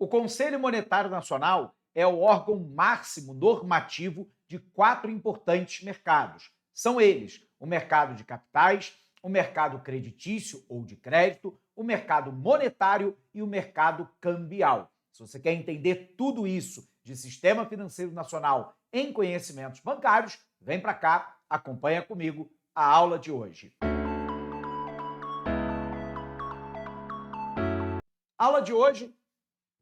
O Conselho Monetário Nacional é o órgão máximo normativo de 4 importantes mercados. São eles: o mercado de capitais, o mercado creditício ou de crédito, o mercado monetário e o mercado cambial. Se você quer entender tudo isso de sistema financeiro nacional em conhecimentos bancários, vem para cá, acompanha comigo a aula de hoje. Aula de hoje: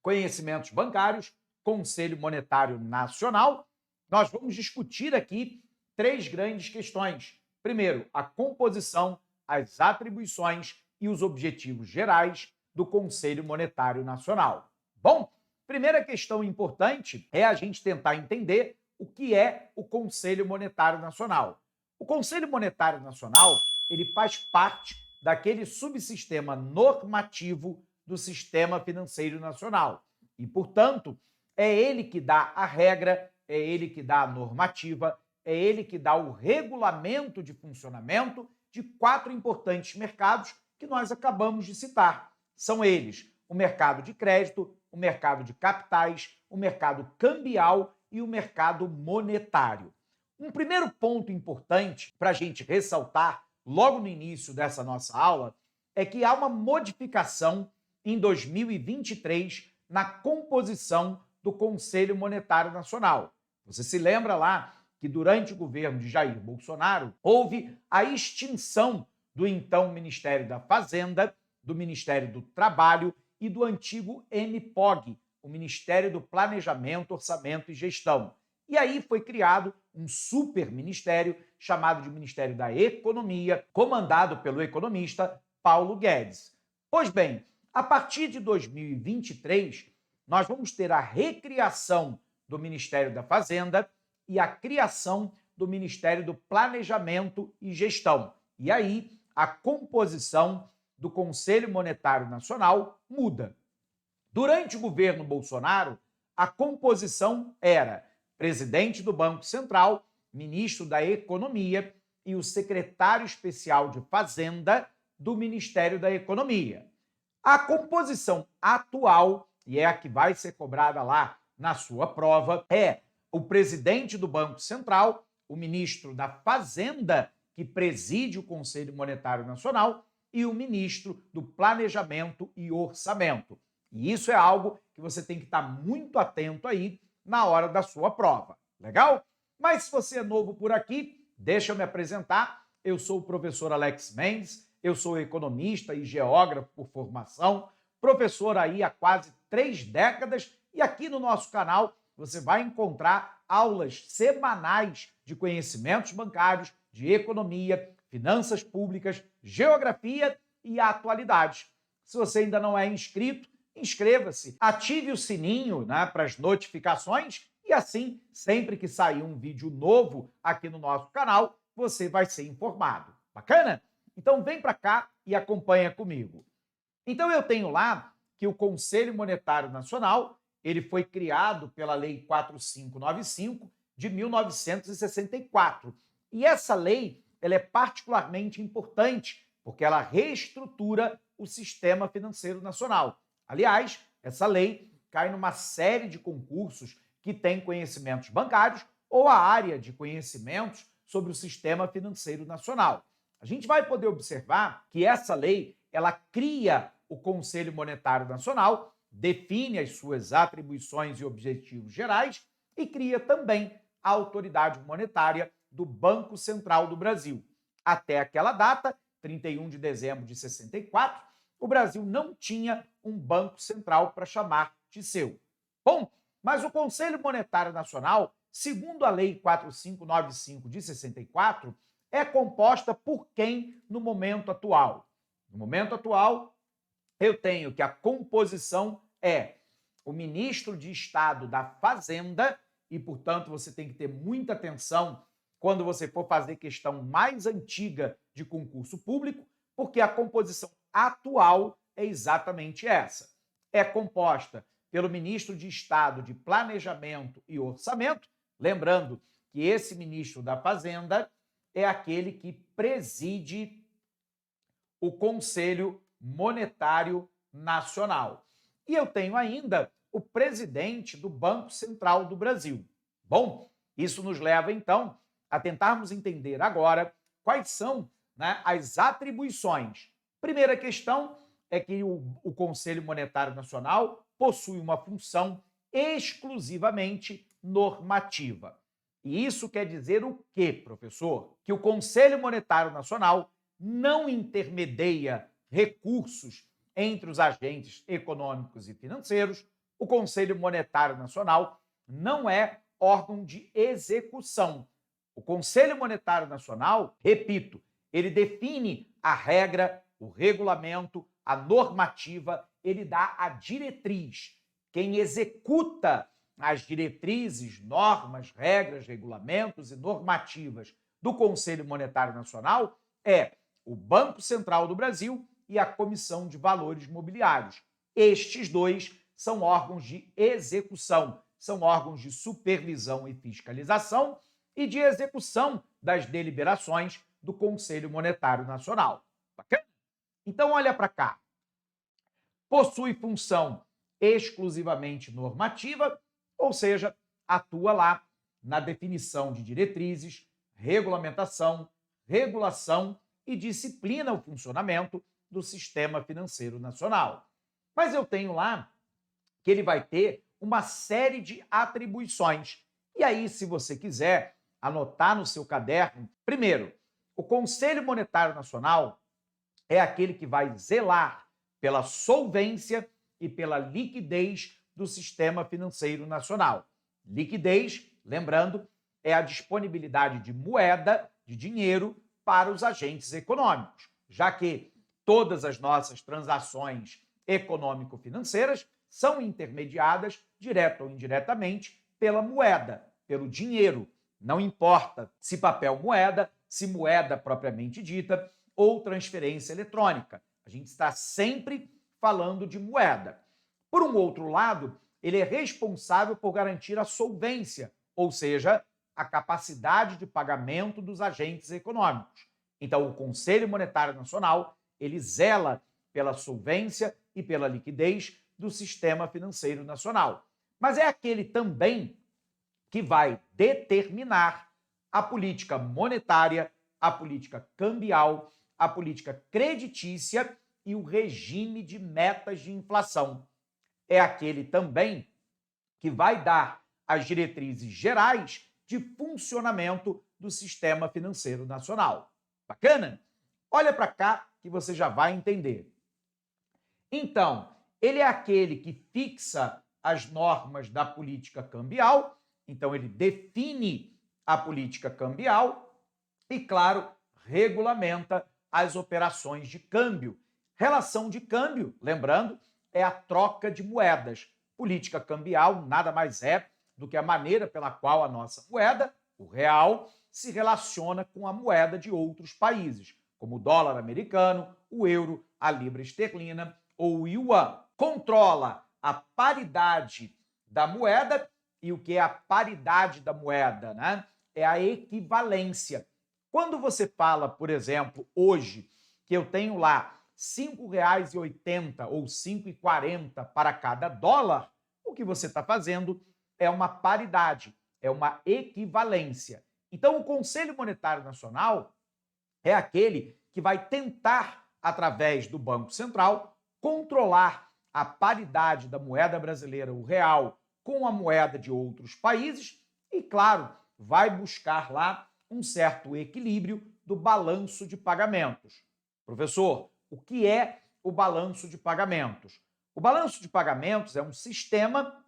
conhecimentos bancários, Conselho Monetário Nacional. Nós vamos discutir aqui 3 grandes questões. Primeiro, a composição, as atribuições e os objetivos gerais do Conselho Monetário Nacional. Bom, primeira questão importante é a gente tentar entender o que é o Conselho Monetário Nacional. O Conselho Monetário Nacional, ele faz parte daquele subsistema normativo do Sistema Financeiro Nacional. E, portanto, é ele que dá a regra, é ele que dá a normativa, é ele que dá o regulamento de funcionamento de 4 importantes mercados que nós acabamos de citar. São eles: o mercado de crédito, o mercado de capitais, o mercado cambial e o mercado monetário. Um primeiro ponto importante para a gente ressaltar logo no início dessa nossa aula é que há uma modificação em 2023 na composição do Conselho Monetário Nacional. Você se lembra lá que durante o governo de Jair Bolsonaro houve a extinção do então Ministério da Fazenda, do Ministério do Trabalho e do antigo MPOG, o Ministério do Planejamento, Orçamento e Gestão. E aí foi criado um super ministério chamado de Ministério da Economia, comandado pelo economista Paulo Guedes. Pois bem, a partir de 2023, nós vamos ter a recriação do Ministério da Fazenda e a criação do Ministério do Planejamento e Gestão. E aí, a composição do Conselho Monetário Nacional muda. Durante o governo Bolsonaro, a composição era presidente do Banco Central, ministro da Economia e o secretário especial de Fazenda do Ministério da Economia. A composição atual, e é a que vai ser cobrada lá na sua prova, é o presidente do Banco Central, o ministro da Fazenda, que preside o Conselho Monetário Nacional, e o ministro do Planejamento e Orçamento. E isso é algo que você tem que estar muito atento aí na hora da sua prova. Legal? Mas se você é novo por aqui, deixa eu me apresentar. Eu sou o professor Alex Mendes, eu sou economista e geógrafo por formação, professor aí há quase 3 décadas, e aqui no nosso canal você vai encontrar aulas semanais de conhecimentos bancários, de economia, finanças públicas, geografia e atualidades. Se você ainda não é inscrito, inscreva-se, ative o sininho, para as notificações e assim, sempre que sair um vídeo novo aqui no nosso canal, você vai ser informado. Bacana? Então vem para cá e acompanha comigo. Então eu tenho lá que o Conselho Monetário Nacional, ele foi criado pela Lei 4595 de 1964. E essa lei, ela é particularmente importante porque ela reestrutura o sistema financeiro nacional. Aliás, essa lei cai numa série de concursos que tem conhecimentos bancários ou a área de conhecimentos sobre o sistema financeiro nacional. A gente vai poder observar que essa lei, ela cria o Conselho Monetário Nacional, define as suas atribuições e objetivos gerais e cria também a autoridade monetária do Banco Central do Brasil. Até aquela data, 31 de dezembro de 64, o Brasil não tinha um banco central para chamar de seu. Bom, mas o Conselho Monetário Nacional, segundo a Lei 4595 de 64, é composta por quem no momento atual? No momento atual, eu tenho que a composição é o ministro de Estado da Fazenda, e, portanto, você tem que ter muita atenção quando você for fazer questão mais antiga de concurso público, porque a composição atual é exatamente essa. É composta pelo ministro de Estado de Planejamento e Orçamento, lembrando que esse ministro da Fazenda é aquele que preside o Conselho Monetário Nacional. E eu tenho ainda o presidente do Banco Central do Brasil. Bom, isso nos leva, então, a tentarmos entender agora quais são, né, as atribuições. Primeira questão é que o Conselho Monetário Nacional possui uma função exclusivamente normativa. E isso quer dizer o quê, professor? Que o Conselho Monetário Nacional não intermedia recursos entre os agentes econômicos e financeiros. O Conselho Monetário Nacional não é órgão de execução. O Conselho Monetário Nacional, repito, ele define a regra, o regulamento, a normativa, ele dá a diretriz. Quem executa as diretrizes, normas, regras, regulamentos e normativas do Conselho Monetário Nacional é o Banco Central do Brasil e a Comissão de Valores Mobiliários. Estes dois são órgãos de execução, são órgãos de supervisão e fiscalização e de execução das deliberações do Conselho Monetário Nacional. Bacana? Então, olha para cá. Possui função exclusivamente normativa, ou seja, atua lá na definição de diretrizes, regulamentação, regulação e disciplina o funcionamento do sistema financeiro nacional. Mas eu tenho lá que ele vai ter uma série de atribuições. E aí, se você quiser anotar no seu caderno, primeiro, o Conselho Monetário Nacional é aquele que vai zelar pela solvência e pela liquidez do sistema financeiro nacional. Liquidez, lembrando, é a disponibilidade de moeda, de dinheiro, para os agentes econômicos, já que todas as nossas transações econômico-financeiras são intermediadas, direta ou indiretamente, pela moeda, pelo dinheiro. Não importa se papel moeda, se moeda propriamente dita ou transferência eletrônica. A gente está sempre falando de moeda. Por um outro lado, ele é responsável por garantir a solvência, ou seja, a capacidade de pagamento dos agentes econômicos. Então, o Conselho Monetário Nacional, ele zela pela solvência e pela liquidez do sistema financeiro nacional. Mas é aquele também que vai determinar a política monetária, a política cambial, a política creditícia e o regime de metas de inflação. É aquele também que vai dar as diretrizes gerais de funcionamento do sistema financeiro nacional. Bacana? Olha para cá que você já vai entender. Então, ele é aquele que fixa as normas da política cambial, então ele define a política cambial e, claro, regulamenta as operações de câmbio. Relação de câmbio, lembrando, é a troca de moedas. Política cambial nada mais é do que a maneira pela qual a nossa moeda, o real, se relaciona com a moeda de outros países, como o dólar americano, o euro, a libra esterlina ou o yuan. Controla a paridade da moeda, e o que é a paridade da moeda, né? É a equivalência. Quando você fala, por exemplo, hoje, que eu tenho lá R$ 5,80 ou R$ 5,40 para cada dólar, o que você está fazendo é uma paridade, é uma equivalência. Então, o Conselho Monetário Nacional é aquele que vai tentar, através do Banco Central, controlar a paridade da moeda brasileira, o real, com a moeda de outros países e, claro, vai buscar lá um certo equilíbrio do balanço de pagamentos. Professor, o que é o balanço de pagamentos? O balanço de pagamentos é um sistema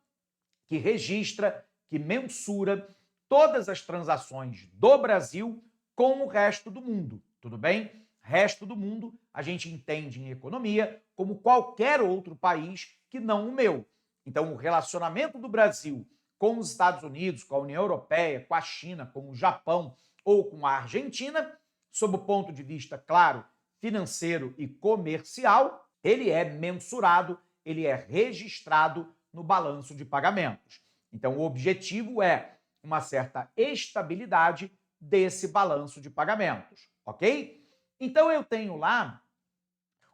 que registra, que mensura todas as transações do Brasil com o resto do mundo. Tudo bem? Resto do mundo, a gente entende em economia como qualquer outro país que não o meu. Então, o relacionamento do Brasil com os Estados Unidos, com a União Europeia, com a China, com o Japão ou com a Argentina, sob o ponto de vista, claro, financeiro e comercial, ele é mensurado, ele é registrado no balanço de pagamentos. Então, o objetivo é uma certa estabilidade desse balanço de pagamentos, ok? Então, eu tenho lá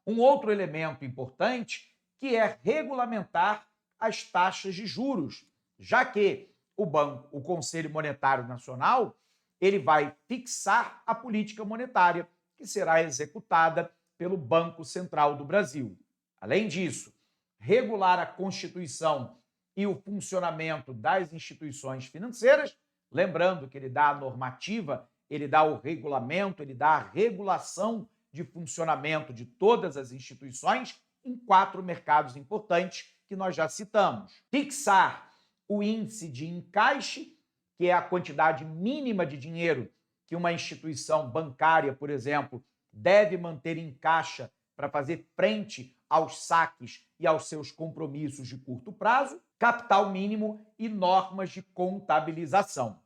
um outro elemento importante que é regulamentar as taxas de juros, já que o Conselho Monetário Nacional, ele vai fixar a política monetária que será executada pelo Banco Central do Brasil. Além disso, regular a constituição e o funcionamento das instituições financeiras, lembrando que ele dá a normativa, ele dá o regulamento, ele dá a regulação de funcionamento de todas as instituições em 4 mercados importantes que nós já citamos. Fixar o índice de encaixe, que é a quantidade mínima de dinheiro que uma instituição bancária, por exemplo, deve manter em caixa para fazer frente aos saques e aos seus compromissos de curto prazo, capital mínimo e normas de contabilização.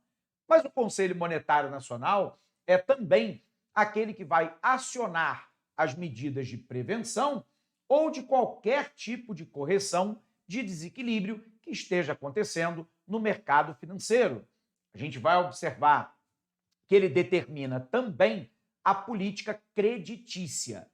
Mas o Conselho Monetário Nacional é também aquele que vai acionar as medidas de prevenção ou de qualquer tipo de correção de desequilíbrio que esteja acontecendo no mercado financeiro. A gente vai observar que ele determina também a política creditícia.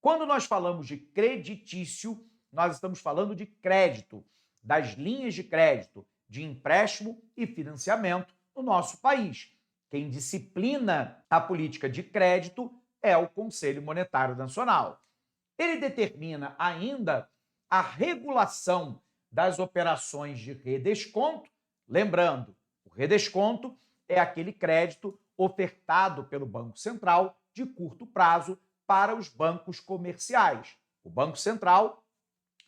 Quando nós falamos de creditício, nós estamos falando de crédito, das linhas de crédito, de empréstimo e financiamento no nosso país. Quem disciplina a política de crédito é o Conselho Monetário Nacional. Ele determina ainda a regulação das operações de redesconto. Lembrando, o redesconto é aquele crédito ofertado pelo Banco Central de curto prazo para os bancos comerciais. O Banco Central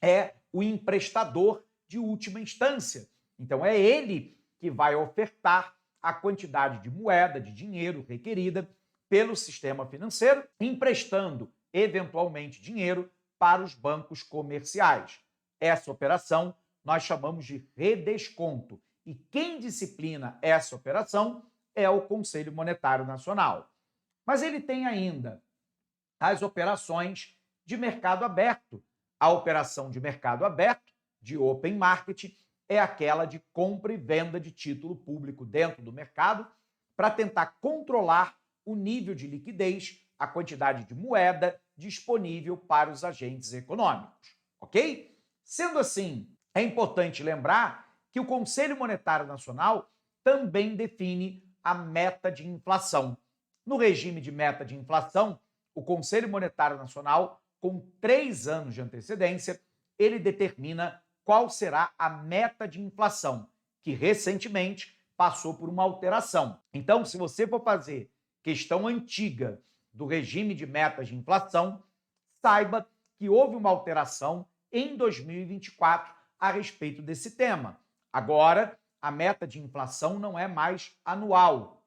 é o emprestador de última instância. Então, é ele que vai ofertar a quantidade de moeda, de dinheiro requerida pelo sistema financeiro, emprestando, eventualmente, dinheiro para os bancos comerciais. Essa operação nós chamamos de redesconto. E quem disciplina essa operação é o Conselho Monetário Nacional. Mas ele tem ainda as operações de mercado aberto. A operação de mercado aberto, de open market, é aquela de compra e venda de título público dentro do mercado para tentar controlar o nível de liquidez, a quantidade de moeda disponível para os agentes econômicos, ok? Sendo assim, é importante lembrar que o Conselho Monetário Nacional também define a meta de inflação. No regime de meta de inflação, o Conselho Monetário Nacional, com 3 anos de antecedência, ele determina qual será a meta de inflação, que recentemente passou por uma alteração. Então, se você for fazer questão antiga do regime de metas de inflação, saiba que houve uma alteração em 2024 a respeito desse tema. Agora, a meta de inflação não é mais anual,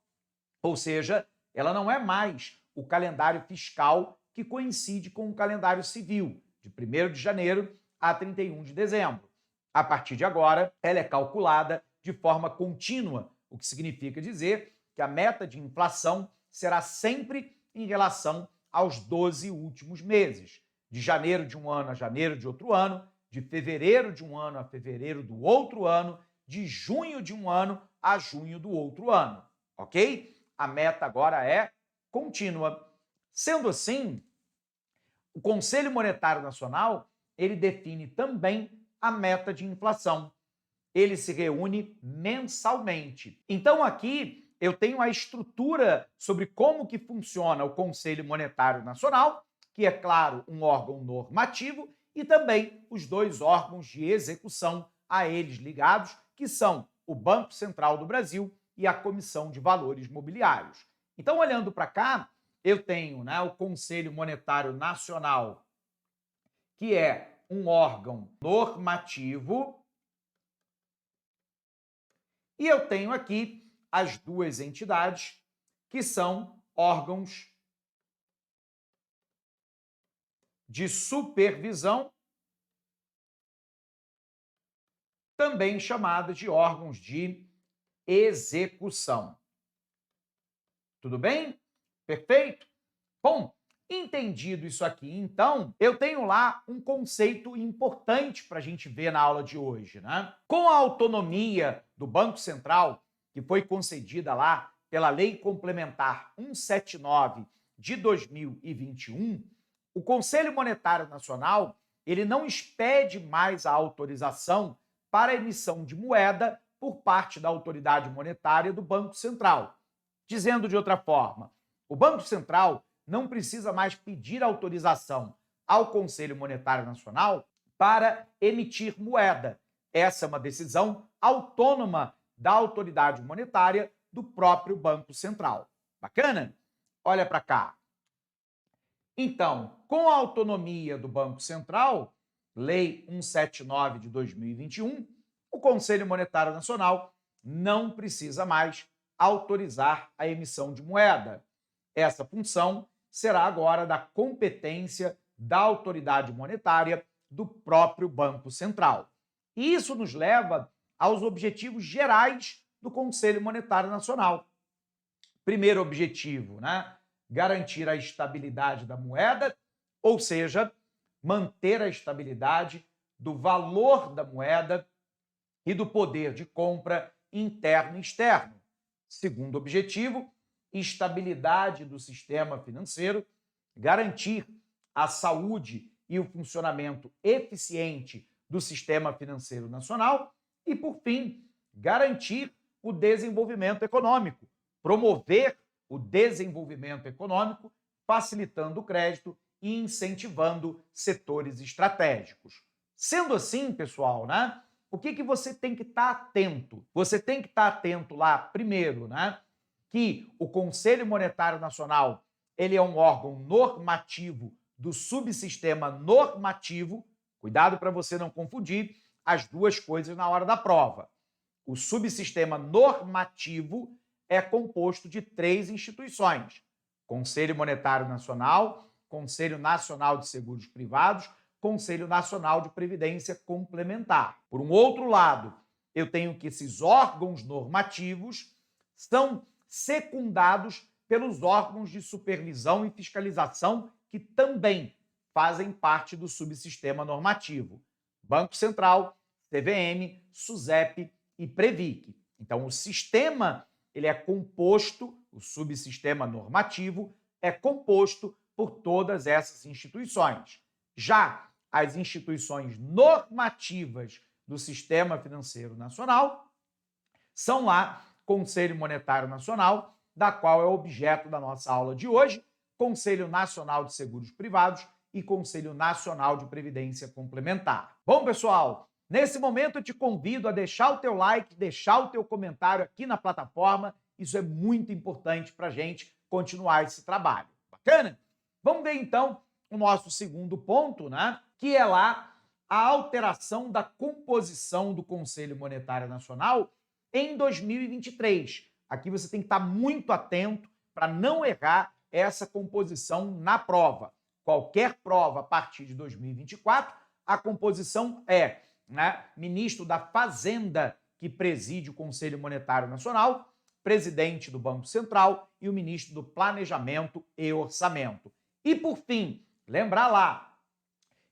ou seja, ela não é mais o calendário fiscal que coincide com o calendário civil, de 1º de janeiro a 31 de dezembro. A partir de agora, ela é calculada de forma contínua, o que significa dizer que a meta de inflação será sempre em relação aos 12 últimos meses, de janeiro de um ano a janeiro de outro ano, de fevereiro de um ano a fevereiro do outro ano, de junho de um ano a junho do outro ano, ok? A meta agora é contínua. Sendo assim, o Conselho Monetário Nacional, ele define também a meta de inflação. Ele se reúne mensalmente. Então aqui eu tenho a estrutura sobre como que funciona o Conselho Monetário Nacional, que é, claro, um órgão normativo, e também os 2 órgãos de execução a eles ligados, que são o Banco Central do Brasil e a Comissão de Valores Mobiliários. Então, olhando para cá, eu tenho, o Conselho Monetário Nacional, que é um órgão normativo, e eu tenho aqui as 2 entidades, que são órgãos de supervisão, também chamadas de órgãos de execução. Tudo bem? Perfeito? Bom, entendido isso aqui, então, eu tenho lá um conceito importante para a gente ver na aula de hoje, Com a autonomia do Banco Central, que foi concedida lá pela Lei Complementar 179 de 2021, o Conselho Monetário Nacional, ele não expede mais a autorização para a emissão de moeda por parte da autoridade monetária do Banco Central. Dizendo de outra forma, o Banco Central não precisa mais pedir autorização ao Conselho Monetário Nacional para emitir moeda. Essa é uma decisão autônoma da autoridade monetária do próprio Banco Central. Bacana? Olha para cá. Então, com a autonomia do Banco Central, Lei 179 de 2021, o Conselho Monetário Nacional não precisa mais autorizar a emissão de moeda. Essa função será agora da competência da autoridade monetária do próprio Banco Central. E isso nos leva aos objetivos gerais do Conselho Monetário Nacional. Primeiro objetivo, garantir a estabilidade da moeda, ou seja, manter a estabilidade do valor da moeda e do poder de compra interno e externo. Segundo objetivo, estabilidade do sistema financeiro, garantir a saúde e o funcionamento eficiente do sistema financeiro nacional e, por fim, garantir o desenvolvimento econômico, promover o desenvolvimento econômico, facilitando o crédito e incentivando setores estratégicos. Sendo assim, pessoal, o que você tem que estar atento? Você tem que estar atento lá, primeiro, que o Conselho Monetário Nacional ele é um órgão normativo do subsistema normativo. Cuidado para você não confundir as duas coisas na hora da prova. O subsistema normativo é composto de 3 instituições: Conselho Monetário Nacional, Conselho Nacional de Seguros Privados, Conselho Nacional de Previdência Complementar. Por um outro lado, eu tenho que esses órgãos normativos são secundados pelos órgãos de supervisão e fiscalização que também fazem parte do subsistema normativo: Banco Central, CVM, SUSEP e Previc. Então, o sistema ele é composto, o subsistema normativo é composto por todas essas instituições. Já as instituições normativas do Sistema Financeiro Nacional são lá Conselho Monetário Nacional, da qual é objeto da nossa aula de hoje, Conselho Nacional de Seguros Privados e Conselho Nacional de Previdência Complementar. Bom, pessoal, nesse momento eu te convido a deixar o teu like, deixar o teu comentário aqui na plataforma. Isso é muito importante para a gente continuar esse trabalho. Bacana? Vamos ver então o nosso segundo ponto, que é lá a alteração da composição do Conselho Monetário Nacional em 2023. Aqui você tem que estar muito atento para não errar essa composição na prova. Qualquer prova a partir de 2024, a composição é ministro da Fazenda, que preside o Conselho Monetário Nacional, presidente do Banco Central e o ministro do Planejamento e Orçamento. E, por fim, lembrar lá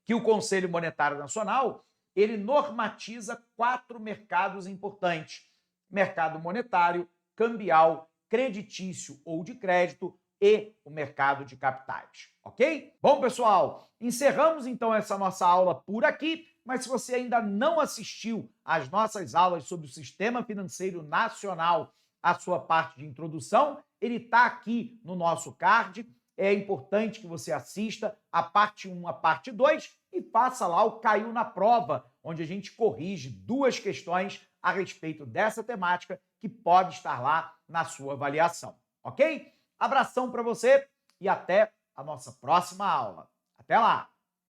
que o Conselho Monetário Nacional ele normatiza 4 mercados importantes: mercado monetário, cambial, creditício ou de crédito e o mercado de capitais, ok? Bom, pessoal, encerramos então essa nossa aula por aqui, mas se você ainda não assistiu às nossas aulas sobre o Sistema Financeiro Nacional, a sua parte de introdução, ele está aqui no nosso card. É importante que você assista a parte 1, a parte 2 e faça lá o Caiu na Prova, onde a gente corrige 2 questões a respeito dessa temática que pode estar lá na sua avaliação, ok? Abração para você e até a nossa próxima aula. Até lá!